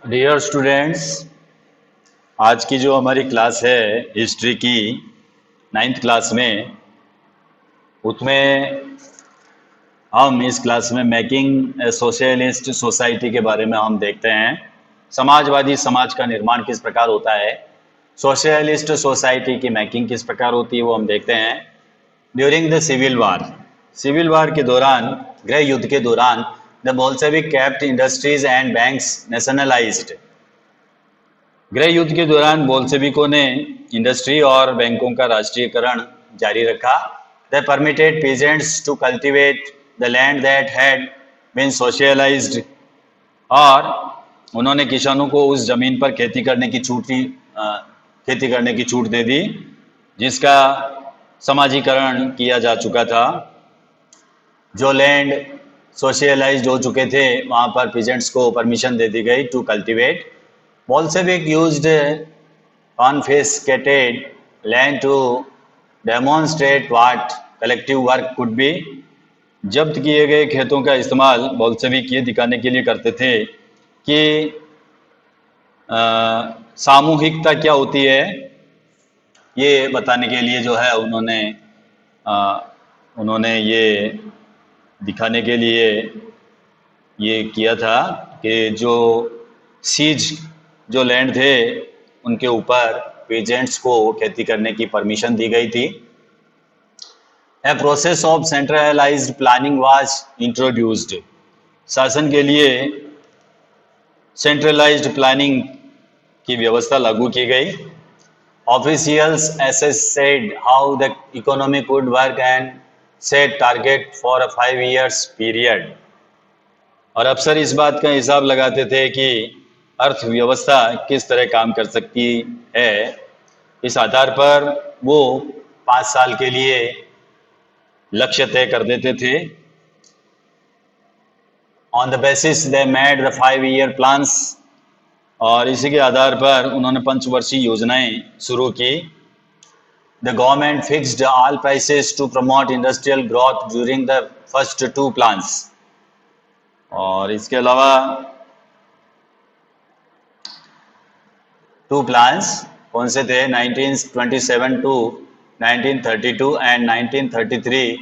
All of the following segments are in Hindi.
डियर स्टूडेंट्स, आज की जो हमारी क्लास है हिस्ट्री की 9th क्लास में, उसमें हम इस क्लास में मेकिंग ए सोशलिस्ट सोसाइटी के बारे में हम देखते हैं। समाजवादी समाज का निर्माण किस प्रकार होता है, सोशलिस्ट सोसाइटी की मेकिंग किस प्रकार होती है, वो हम देखते हैं। ड्यूरिंग द सिविल वार के दौरान, गृह युद्ध के दौरान, the Bolshevik kept industries and banks nationalised. गृह युद्ध के दौरान बोल्शेविकों ने इंडस्ट्री और बैंकों का राष्ट्रीयकरण जारी रखा। They permitted peasants to cultivate the land that had been socialised, और उन्होंने किसानों को उस जमीन पर खेती करने की छूट दे दी जिसका समाजीकरण किया जा चुका था। जो लैंड सोशलाइज्ड हो चुके थे वहाँ पर पीजेंट्स को परमिशन दे दी गई to cultivate. Bolshevik used confiscated land to demonstrate what collective work could be. जब्त किए गए खेतों का इस्तेमाल बोल्शेविक ये दिखाने के लिए करते थे कि सामूहिकता क्या होती है। ये बताने के लिए जो है उन्होंने ये दिखाने के लिए ये किया था कि जो लैंड थे उनके ऊपर पीजेंट्स को खेती करने की परमिशन दी गई थी। A process of centralised planning was introduced. शासन के लिए सेंट्रलाइज्ड प्लानिंग की व्यवस्था लागू की गई। Officials assessed how the economy could work and set target for a 5 years period. और अफसर इस बात का हिसाब लगाते थे कि अर्थव्यवस्था किस तरह काम कर सकती है। इस आधार पर वो 5 साल के लिए लक्ष्य तय कर देते थे। On the basis they made the 5 year plans, और इसी के आधार पर उन्होंने पंचवर्षीय योजनाएं शुरू की। The government fixed all prices to promote industrial growth during the first 2 plans. और इसके अलावा 2 प्लान्स कौन से थे? 1927 टू 1932 एंड 1933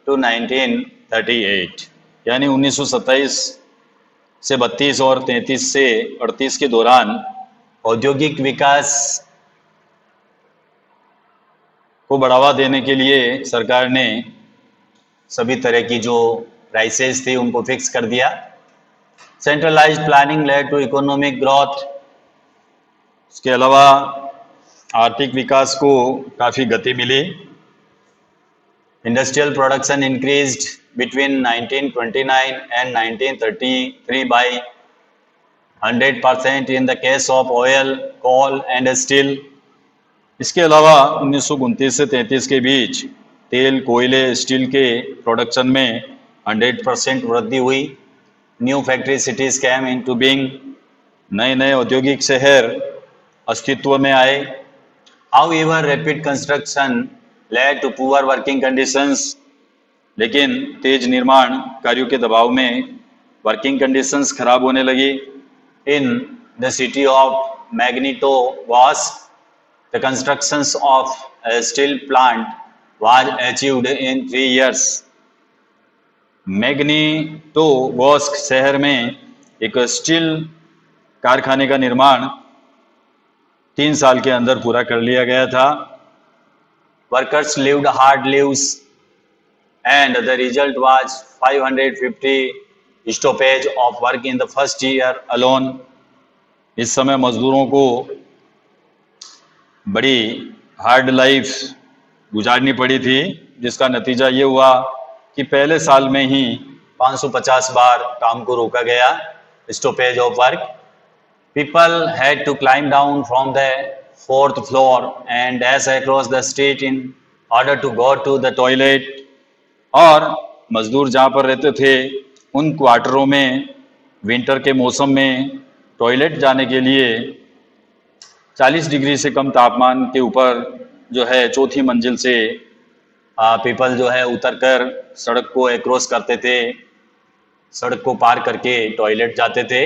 टू 1938, यानी 1927 से 32 और 33 से 38 के दौरान औद्योगिक विकास को बढ़ावा देने के लिए सरकार ने सभी तरह की जो प्राइसेस थी उनको फिक्स कर दिया। Centralised planning led to economic growth. इसके अलावा आर्थिक विकास को काफ़ी गति मिली। Industrial production increased between 1929 and 1933 by 100% in the case of oil, coal and steel. इसके अलावा 1929 से 33 के बीच तेल, कोयले, स्टील के प्रोडक्शन में 100% वृद्धि हुई। New factory cities came into being. नए नए औद्योगिक शहर अस्तित्व में आए। However rapid construction led to poor working conditions. लेकिन तेज निर्माण कार्यों के दबाव में वर्किंग कंडीशंस खराब होने लगी। In the city of Magnitogorsk the constructions of a steel plant was achieved in 3 years. मैग्नेटोगॉर्स्क शहर में एक स्टील कारखाने का निर्माण 3 साल के अंदर पूरा कर लिया गया था। Workers lived hard lives and the result was 550 stoppage of work in the first year alone. इस समय मजदूरों को बड़ी हार्ड लाइफ गुजारनी पड़ी थी, जिसका नतीजा ये हुआ कि पहले साल में ही 550 बार काम को रोका गया, stoppage of work. People had to climb down from the 4th floor and dash across the street in order to go to the toilet. और मजदूर जहाँ पर रहते थे उन क्वार्टरों में विंटर के मौसम में टॉयलेट जाने के लिए 40 डिग्री से कम तापमान के ऊपर जो है 4थी मंजिल से पीपल जो है उतरकर सड़क को एक्रॉस करते थे, सड़क को पार करके टॉयलेट जाते थे।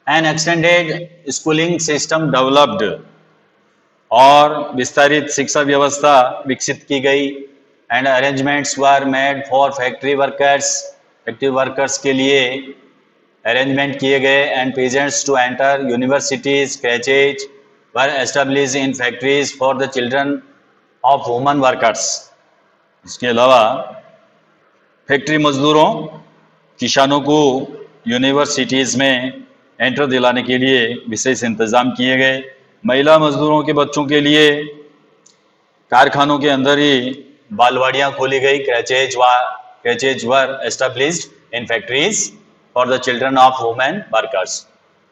An extended schooling system developed, और विस्तारित शिक्षा व्यवस्था विकसित की गई। And arrangements were made for factory workers के लिए अरेंजमेंट किए गए। And peasants to enter universities creches were establish in factories for the children of woman workers. इसके अलावा फैक्ट्री मजदूरों, किसानों को यूनिवर्सिटीज़ में एंटर दिलाने के लिए विशेष इंतजाम किए गए। महिला मजदूरों के बच्चों के लिए कारखानों के अंदर ही बालवाड़ियाँ खोली गई। Creches were established in factories for the children of women workers.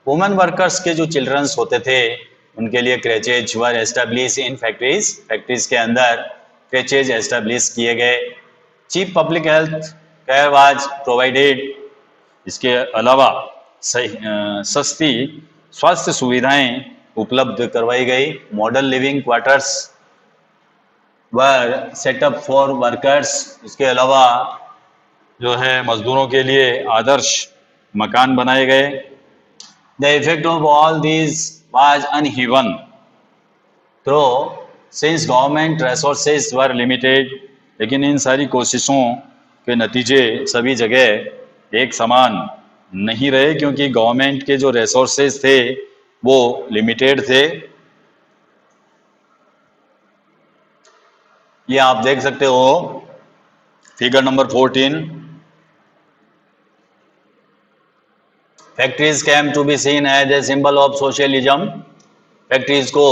Women workers के जो चिल्ड्रंस होते थे उनके लिए क्रैचेज वर एस्टेब्लिश इन फैक्ट्रीज के अंदर क्रैचेज एस्टेब्लिश किए गए। Cheap public health care was provided. इसके अलावा सस्ती स्वास्थ्य सुविधाएं उपलब्ध करवाई गई। Model living quarters were set up for workers. इसके अलावा जो है मजदूरों के लिए आदर्श मकान बनाए गए। The effect of all this was uneven through since government resources were limited. लेकिन इन सारी कोशिशों के नतीजे सभी जगह एक समान नहीं रहे, क्योंकि गवर्नमेंट के जो रिसोर्सेज थे वो लिमिटेड थे। ये आप देख सकते हो figure number 14। Factories came to be seen as a symbol of socialism. Factories को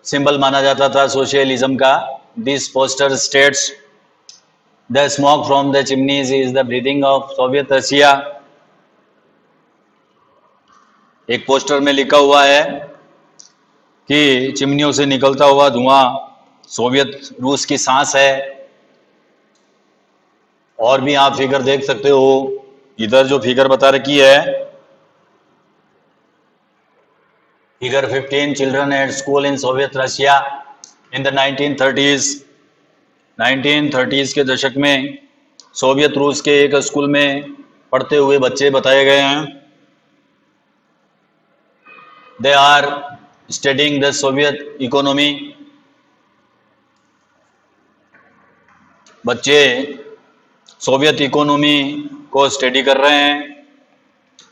सिंबल माना जाता था सोशलिज्म का। This poster states the smoke from the chimneys is the breathing of Soviet Russia. एक पोस्टर में लिखा हुआ है कि चिमनियों से निकलता हुआ धुआं सोवियत रूस की सांस है। और भी आप फिगर देख सकते हो, इधर जो फिगर बता रखी है figure 15, children at school in Soviet Russia in the 1930s। 1930s के दशक में सोवियत रूस के एक स्कूल में पढ़ते हुए बच्चे बताए गए हैं। They are studying the Soviet economy. बच्चे सोवियत इकोनॉमी को स्टडी कर रहे हैं।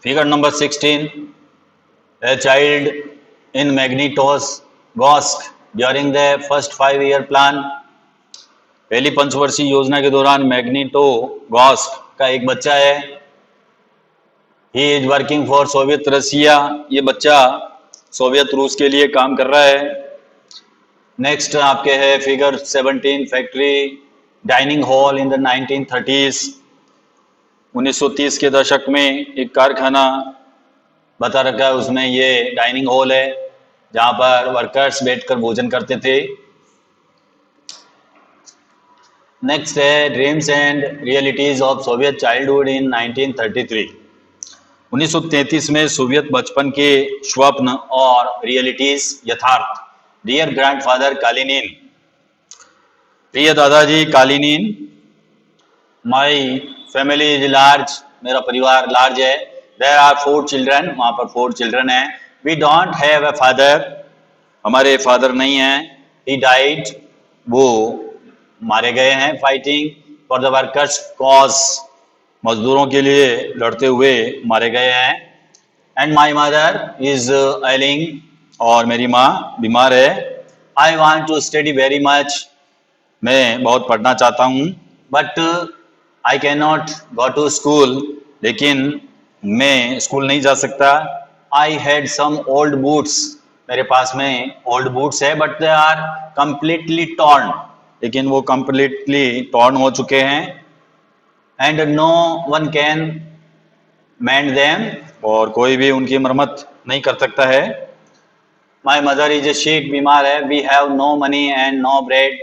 Figure number 16, a child in Magnitogorsk during the first 5-year plan. पहली पंचवर्षीय योजना के दौरान मैग्निटोगोर्स्क का एक बच्चा है। He is working for Soviet Russia. ये बच्चा सोवियत रूस के लिए काम कर रहा है। नेक्स्ट आपके है figure 17, factory dining hall in the 1930s। 1930 के दशक में एक कारखाना बता रखा है, उसमें ये डाइनिंग हॉल है जहाँ पर वर्कर्स बैठकर भोजन करते थे। नेक्स्ट है dreams and realities of Soviet childhood इन 1933। 1933 में सोवियत बचपन के स्वप्न और रियलिटीज यथार्थ। डियर ग्रैंडफादर कालिनिन, प्रिय दादाजी कालिनिन, माई फैमिली इज लार्ज, मेरा परिवार लार्ज है। देयर आर 4 चिल्ड्रन, वहाँ पर 4 चिल्ड्रन हैं। We don't have a father, हमारे फादर नहीं हैं। ही डाइड, वो मारे गए हैं। Fighting for the workers cause, मजदूरों के लिए लड़ते हुए मारे गए हैं। And my mother is ailing, और मेरी माँ बीमार है। I want to study very much, मैं बहुत पढ़ना चाहता हूँ। But I can not go to school, लेकिन मैं स्कूल नहीं जा सकता। I had some old boots, मेरे पास में ओल्ड बूट्स है। But they are completely torn, लेकिन वो कंप्लीटली टॉर्न हो चुके हैं। And no one can mend them, और कोई भी उनकी मरम्मत नहीं कर सकता है। माई मदर इज ए सिक, बीमार है। We have no money and no bread,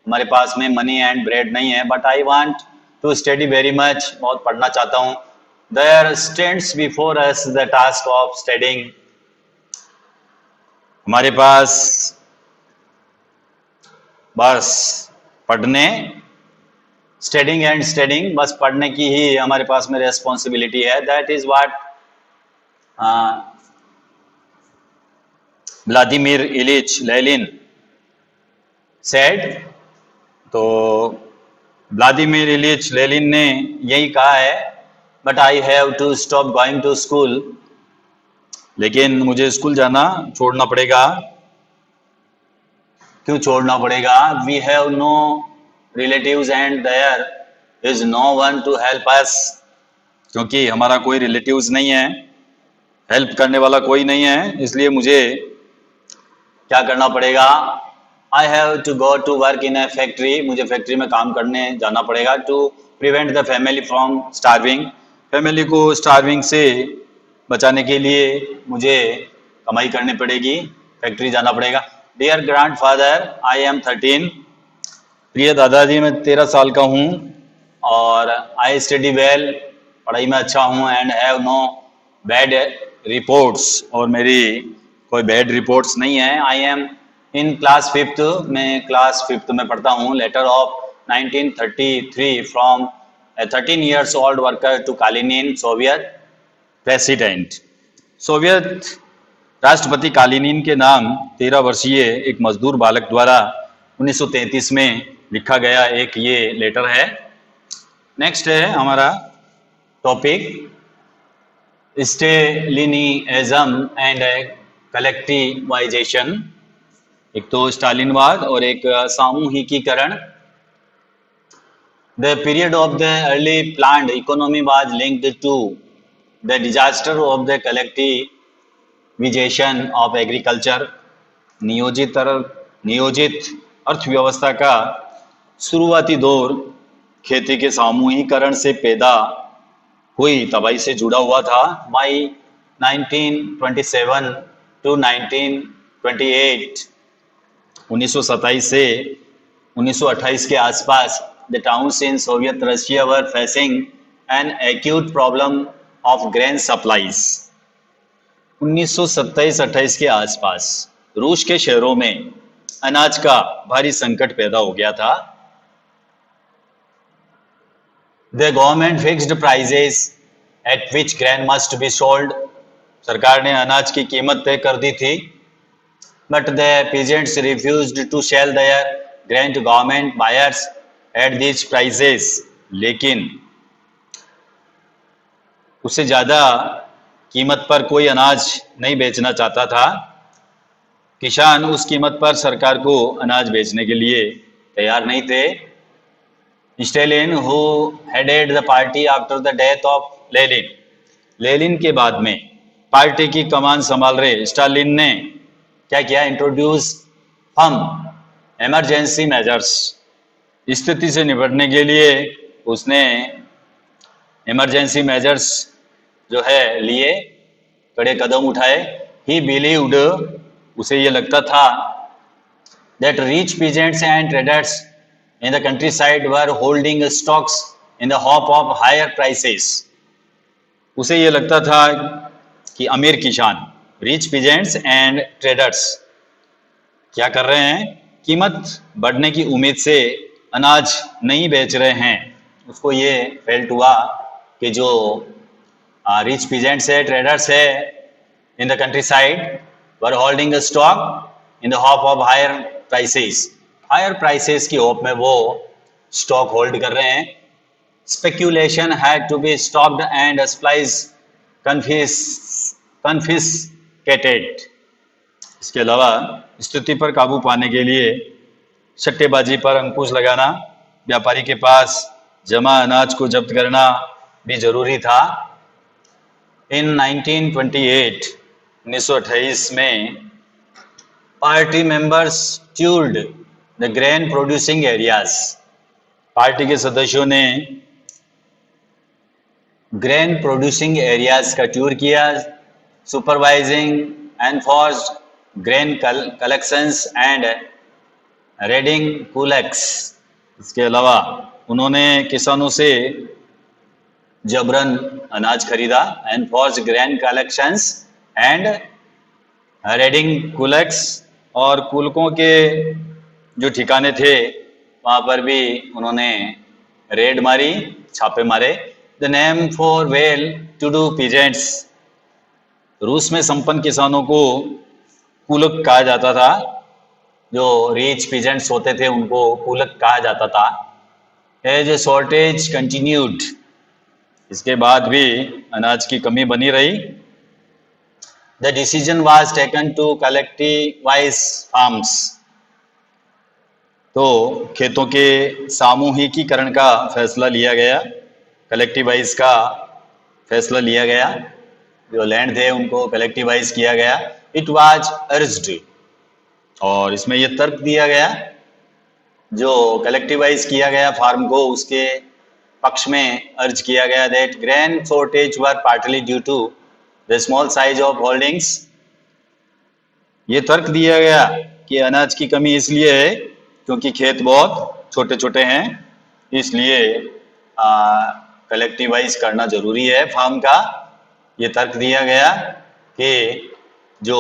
हमारे पास में मनी एंड ब्रेड नहीं है। But I want to study very much, बहुत पढ़ना चाहता हूँ। There stands before us the task of studying, हमारे पास बस पढ़ने, स्टडिंग एंड स्टडिंग, बस पढ़ने की ही हमारे पास में रेस्पॉन्सिबिलिटी है। That is what Vladimir Ilyich Lenin said, तो व्लादिमीर इलिच लेनिन ने यही कहा है, but I have to stop going to school, लेकिन मुझे स्कूल जाना छोड़ना पड़ेगा। क्यों छोड़ना पड़ेगा? We have no relatives and there is no one to help us, क्योंकि हमारा कोई रिलेटिव्स नहीं है, हेल्प करने वाला कोई नहीं है, इसलिए मुझे क्या करना पड़ेगा? I have to go to work in a factory, मुझे फैक्ट्री में काम करने जाना पड़ेगा। To prevent the family from starving, family को स्टार्विंग से बचाने के लिए मुझे कमाई करनी पड़ेगी, फैक्ट्री जाना पड़ेगा। Dear grandfather I am 13, प्रिय दादाजी मैं 13 साल का हूँ, और आई स्टडी वेल, पढ़ाई में अच्छा हूँ, and have no bad reports, और मेरी कोई बैड रिपोर्ट्स नहीं है। I am in class 5th, मैं क्लास 5th में पढ़ता हूँ। Letter of 1933 from 13 years old worker to Kalinin Soviet president, Soviet राष्ट्रपति कालिनिन के नाम 13 वर्षीय एक मजदूर बालक द्वारा 1933 में लिखा गया एक ये लेटर है। नेक्स्ट है हमारा टॉपिक स्टेलिनिज्म एंड कलेक्टिवाइजेशन, एक तो स्टालिनवाद और एक सामूहिकीकरण। The period of the early planned economy was linked to the disaster of the collectivisation of agriculture, नियोजित अर्थव्यवस्था का शुरुआती दौर खेती के सामूहिकरण से पैदा हुई तबाही से जुड़ा हुआ था। मई 1927 टू 1928, 1927 से 1928 के आसपास the towns in Soviet Russia were facing an acute problem of grain supplies. 1927-28 के आसपास रूस के शहरों में अनाज का भारी संकट पैदा हो गया था। The government fixed prices at which grain must be sold, सरकार ने अनाज की कीमत तय कर दी थी। But the peasants refused to sell their grain to government buyers at these prices, लेकिन उससे ज़्यादा कीमत पर कोई अनाज नहीं बेचना चाहता था। किसान उस कीमत पर सरकार को अनाज बेचने के लिए तैयार नहीं थे। Stalin who headed the party after the death of Lenin, Lenin के बाद में पार्टी की कमान संभाल रहे स्टालिन ने क्या किया? इंट्रोड्यूस हम इमरजेंसी मेजर्स, स्थिति से निपटने के लिए उसने इमरजेंसी मेजर्स जो है लिए, कड़े कदम उठाए। ही बिलीव्ड, उसे ये लगता था that rich peasants and traders in the countryside were holding stocks in the hope of higher prices, उसे ये लगता था कि अमीर किसान, रिच पीजेंट्स एंड ट्रेडर्स क्या कर रहे हैं? कीमत बढ़ने की उम्मीद से अनाज नहीं बेच रहे हैं। उसको ये फेल्ट हुआ कि जो रिच पीजेंट्स है, ट्रेडर्स है in the countryside were holding stock in the hope of higher prices, higher prices की होप में वो स्टॉक होल्ड कर रहे हैं। Speculation had to be stopped and supplies confiscated, इसके अलावा स्थिति पर काबू पाने के लिए सट्टेबाजी पर अंकुश लगाना, व्यापारी के पास जमा अनाज को जब्त करना भी जरूरी था। इन 1928 में party members toured the grain producing areas, party के सदस्यों ने ग्रेन प्रोड्यूसिंग एरियाज का टूर किया। Supervising enforced grain collections and raiding kulaks, इसके अलावा उन्होंने किसानों से जबरन अनाज खरीदा। Enforced grain collections and raiding kulaks, और कुलकों के जो ठिकाने थे वहाँ पर भी उन्होंने रेड मारी, छापे मारे। The name for well to do peasants, रूस में संपन्न किसानों को कुलक कहा जाता था। जो रिच पीजेंट्स होते थे उनको कुलक कहा जाता था। एज ए शॉर्टेज कंटिन्यूड, इसके बाद भी अनाज की कमी बनी रही। The decision was taken to collectivise farms, तो खेतों के सामूहिकीकरण का फैसला लिया गया, कलेक्टिवाइज का फैसला लिया गया, जो लैंड थे उनको कलेक्टिवाइज किया गया। इट वाज अर्ज्ड, और इसमें यह तर्क दिया गया, जो कलेक्टिवाइज किया गया फार्म को उसके पक्ष में अर्ज किया गया, that grain shortage were partly due to the small size of holdings. ये तर्क दिया गया कि अनाज की कमी इसलिए है क्योंकि खेत बहुत छोटे छोटे हैं, इसलिए कलेक्टिवाइज करना जरूरी है फार्म का। ये तर्क दिया गया कि जो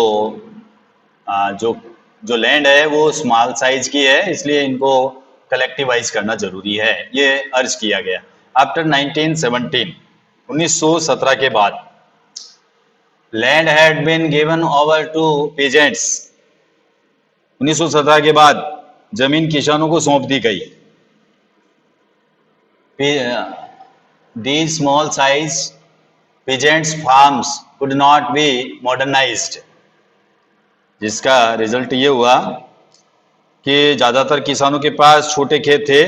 जो जो लैंड है वो स्मॉल साइज की है, इसलिए इनको कलेक्टिवाइज करना जरूरी है, ये अर्ज किया गया। आफ्टर 1917 के बाद land had been given over to peasants. 1917 के बाद जमीन किसानों को सौंप दी गई। These small size peasants farms could not be modernized, जिसका रिजल्ट ये हुआ कि ज़्यादातर किसानों के पास छोटे खेत थे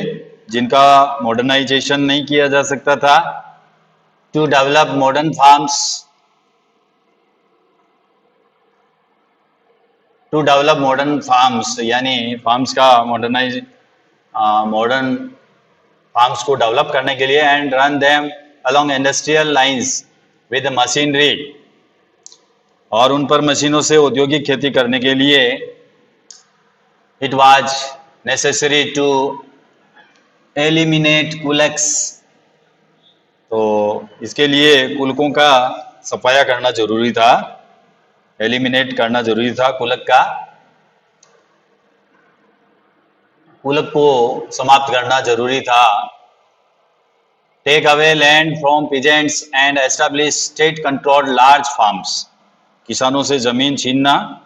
जिनका मॉडर्नाइजेशन नहीं किया जा सकता था। To develop modern farms, to develop modern farms यानी फार्म्स का मॉडर्न फार्म्स को डेवलप करने के लिए, and run them along industrial lines with machinery, और उन पर मशीनों से औद्योगिक खेती करने के लिए it was necessary to eliminate kulaks, तो इसके लिए कुलकों का सफाया करना जरूरी था, एलिमिनेट करना जरूरी था कुलक का, कुलक को समाप्त करना जरूरी था। Take away land from peasants and establish state controlled large farms, किसानों से जमीन छीनना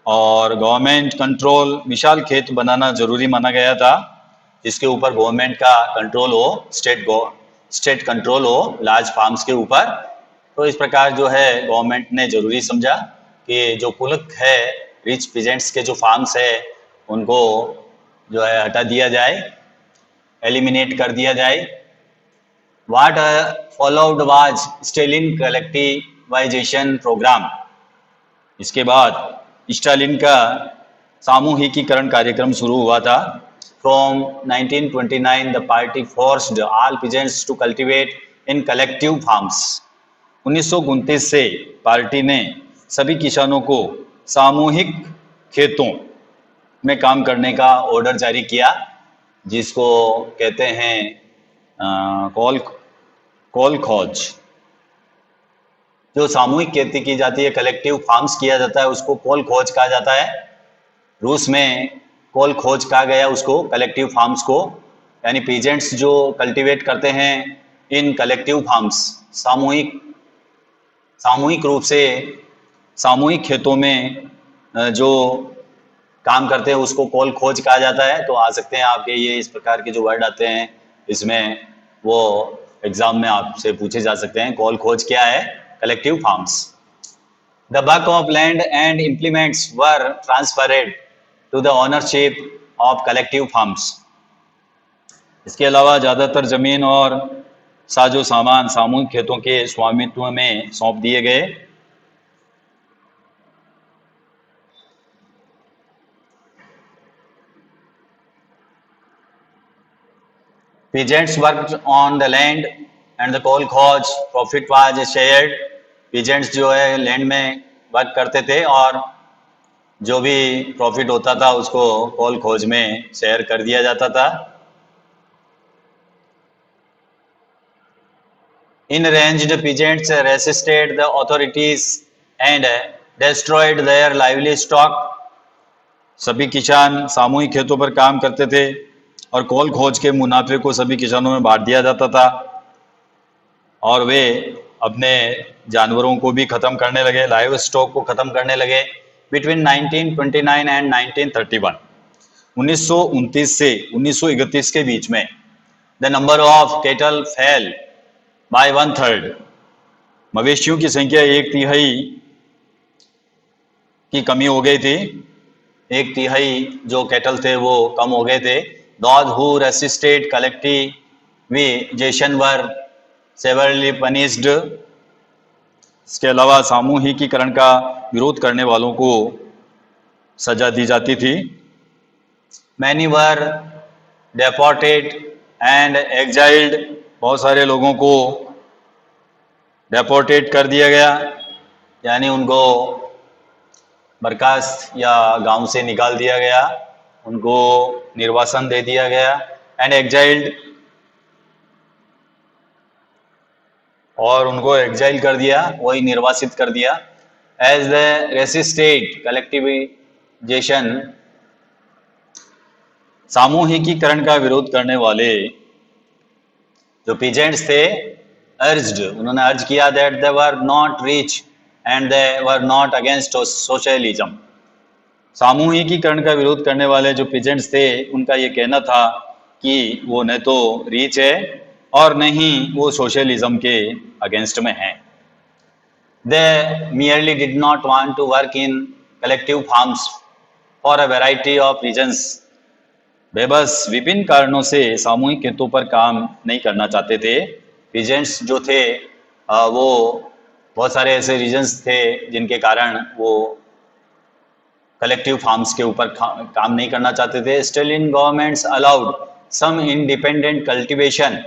और गवर्नमेंट कंट्रोल विशाल खेत बनाना जरूरी माना गया था, जिसके ऊपर गवर्नमेंट का कंट्रोल हो, स्टेट कंट्रोल हो लार्ज फार्म्स के ऊपर। तो इस प्रकार जो है गवर्नमेंट ने जरूरी समझा कि जो कुलक है, रिच पीजेंट्स के जो फार्म्स है उनको जो है हटा दिया जाए, एलिमिनेट कर दिया जाए। What followed was Stalin collectivization program, इसके बाद स्टालिन का सामूहिकीकरण कार्यक्रम शुरू हुआ था। From 1929 the party forced all peasants to cultivate in collective farms. 1929 से पार्टी ने सभी किसानों को सामूहिक खेतों में काम करने का ऑर्डर जारी किया, जिसको कहते हैं कॉल खोज। जो सामूहिक खेती की जाती है, कलेक्टिव फार्म्स किया जाता है, उसको कॉल खोज कहा जाता है। रूस में कॉल खोज कहा गया उसको, कलेक्टिव फार्म्स को, यानी पीजेंट्स जो कल्टीवेट करते हैं इन कलेक्टिव फार्म्स, सामूहिक रूप से सामूहिक खेतों में जो काम करते हैं उसको कॉल खोज कहा जाता है। तो आ सकते हैं आपके ये इस प्रकार के जो वर्ड आते हैं, इसमें वो एग्जाम में आपसे पूछे जा सकते हैं। कॉल खोज क्या है? Collective farms. The bulk of land and implements were transferred to the ownership of collective farms. इसके अलावा ज़्यादातर जमीन और साजो सामान सामूहिक खेतों के स्वामित्व में सौंप दिए गए। Peasants worked on the land and the coal खोज profit was shared। Peasants जो है लैंड में वर्क करते थे और जो भी प्रॉफिट होता था उसको कोल खोज में शेयर कर दिया जाता था। Enraged peasants resisted the authorities and destroyed their livestock। सभी किसान सामूहिक खेतों पर काम करते थे और कोल खोज के मुनाफे को सभी किसानों में बांट दिया जाता था, और वे अपने जानवरों को भी खत्म करने लगे, लाइव स्टॉक को खत्म करने लगे। between 1929 and 1931. 1929 से 1931 के बीच में the number of cattle fell by 1/3. मवेशियों की संख्या 1/3 की कमी हो गई थी, 1/3 जो कैटल थे वो कम हो गए थे. Those who resisted collectivization were severely punished. इसके अलावा सामूहिकीकरण का विरोध करने वालों को सजा दी जाती थी. Many were deported and exiled. बहुत सारे लोगों को डेपोर्टेड कर दिया गया, यानी उनको बर्खास्त या गांव से निकाल दिया गया, उनको निर्वासन दे दिया गया. एंड एग्जाइल्ड, और उनको एग्जाइल कर दिया, वही निर्वासित कर दिया. एज द रेसिस्टेड कलेक्टिवाइजेशन, सामूहिकीकरण का विरोध करने वाले जो पीजेंट्स थे, अर्ज्ड, उन्होंने अर्ज किया that they were not rich and they were not against socialism. सामूहिकीकरण का विरोध करने वाले जो पीजेंट्स थे, उनका ये कहना था कि वो न तो रिच है और न ही वो सोशलिज्म के अगेंस्ट में है. दे merely did not want to work in collective farms for a variety of reasons. वे बस विभिन्न कारणों से सामूहिक खेतों पर काम नहीं करना चाहते थे. पीजेंट्स जो थे वो बहुत सारे ऐसे रीजन्स थे जिनके कारण वो कलेक्टिव फार्म्स के ऊपर काम नहीं करना चाहते थे. Stalin governments allowed some independent cultivation.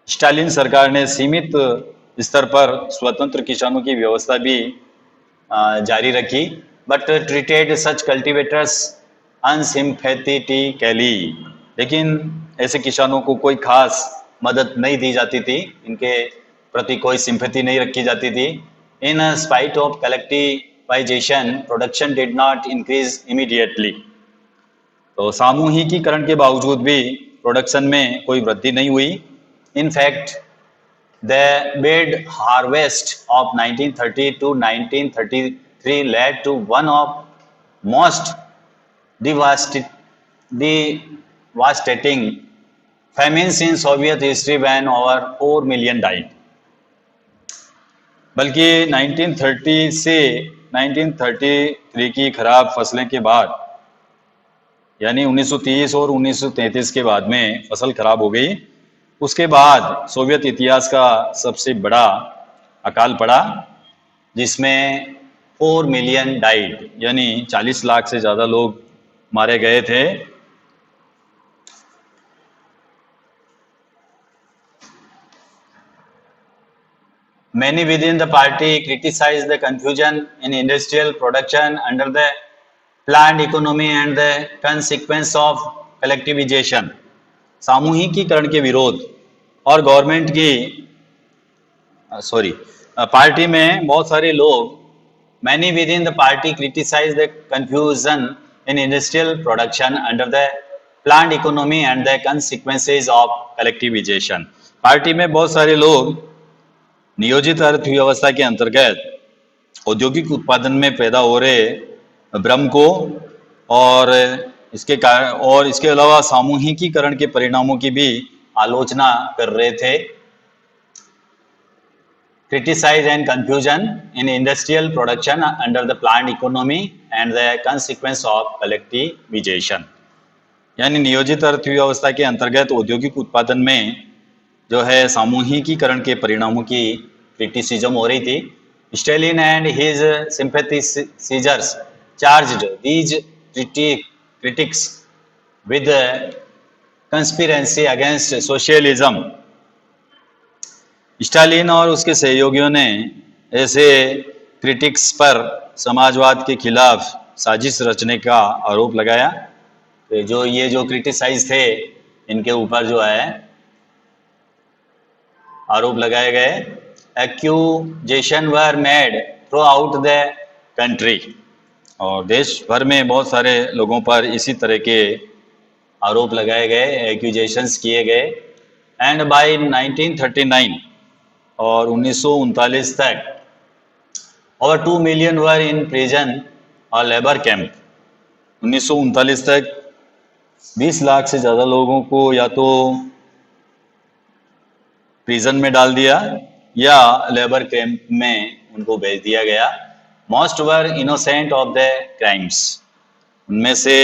Stalin सरकार ने सीमित स्तर पर स्वतंत्र किसानों की व्यवस्था भी जारी रखी. But treated such cultivators unsympathetically. लेकिन ऐसे किसानों को कोई खास मदद नहीं दी जाती थी, इनके प्रति कोई सिंपैथी नहीं रखी जाती थी. In spite of collectivisation production did not increase immediately. तो सामूहिकीकरण के बावजूद भी प्रोडक्शन में कोई वृद्धि नहीं हुई. In fact the bed harvest of 1930 to 1933 led to one of most devastating famines in Soviet history when over 4 million died. बल्कि 1930 से 1933 की खराब फसलें के बाद, यानी 1930 और 1933 के बाद में फसल खराब हो गई. उसके बाद सोवियत इतिहास का सबसे बड़ा अकाल पड़ा, जिसमें 4 मिलियन डाइड, यानी 40 लाख से ज़्यादा लोग मारे गए थे. Many within the party criticized the confusion in industrial production under the planned economy and the consequence of collectivization. सामूहिकीकरण के विरोध और गवर्नमेंट की पार्टी में बहुत सारे लोग, many within the party criticized the confusion in industrial production under the planned economy and the consequences of collectivization. Party में बहुत सारे लोग नियोजित अर्थव्यवस्था के अंतर्गत औद्योगिक उत्पादन में पैदा हो रहे भ्रम को और इसके अलावा सामूहिकीकरण के परिणामों की भी आलोचना कर रहे थे. Criticize and confusion in industrial production under the planned economy and the consequence of collectivization. यानी नियोजित अर्थव्यवस्था के अंतर्गत औद्योगिक उत्पादन में जो है सामूहिकीकरण के परिणामों की क्रिटिसिज्म हो रही थी. Stalin and his sympathizers charged these critics with conspiracy against socialism. Stalin और उसके सहयोगियों ने ऐसे क्रिटिक्स पर समाजवाद के खिलाफ साजिश रचने का आरोप लगाया. तो जो क्रिटिसाइज थे, इनके ऊपर जो है आरोप लगाए गए. Accusation were made through out the country. और देश भर में बहुत सारे लोगों पर इसी तरह के आरोप लगाए गए, एक्यूजेशंस किए गए. एंड बाय 1939 और 1939 तक over 2 million were in prison और लेबर कैंप। 1939 तक 20 लाख से ज़्यादा लोगों को या तो प्रिजन में डाल दिया या लेबर कैंप में उनको भेज दिया गया। Most were innocent of the crimes. उनमें से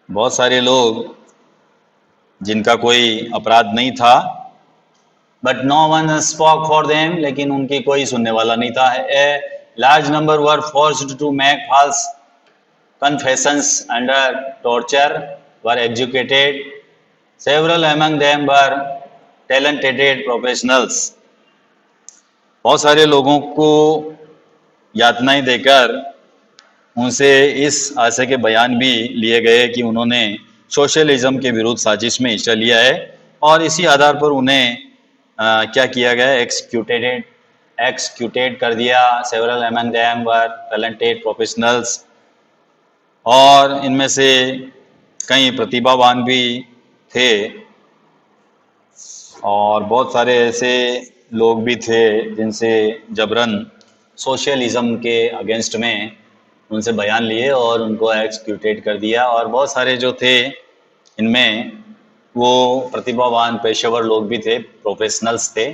बहुत सारे लोग जिनका कोई अपराध नहीं था, but no one spoke for them, लेकिन उनकी कोई सुनने वाला नहीं था। A large number were forced to make false confessions under torture, were executed. Several among them were talented professionals. बहुत सारे लोगों को यातनाएं देकर उनसे इस आशय के बयान भी लिए गए कि उन्होंने सोशलिज्म के विरुद्ध साजिश में हिस्सा लिया है, और इसी आधार पर उन्हें क्या किया गया, एक्सक्यूटेड कर दिया। Several among them were talented professionals, और इनमें से कई प्रतिभावान भी थे, और बहुत सारे ऐसे लोग भी थे जिनसे जबरन सोशलिज्म के अगेंस्ट में उनसे बयान लिए और उनको एक्सक्यूटेड कर दिया। और बहुत सारे जो थे इनमें वो प्रतिभावान पेशेवर लोग भी थे, प्रोफेशनल्स थे।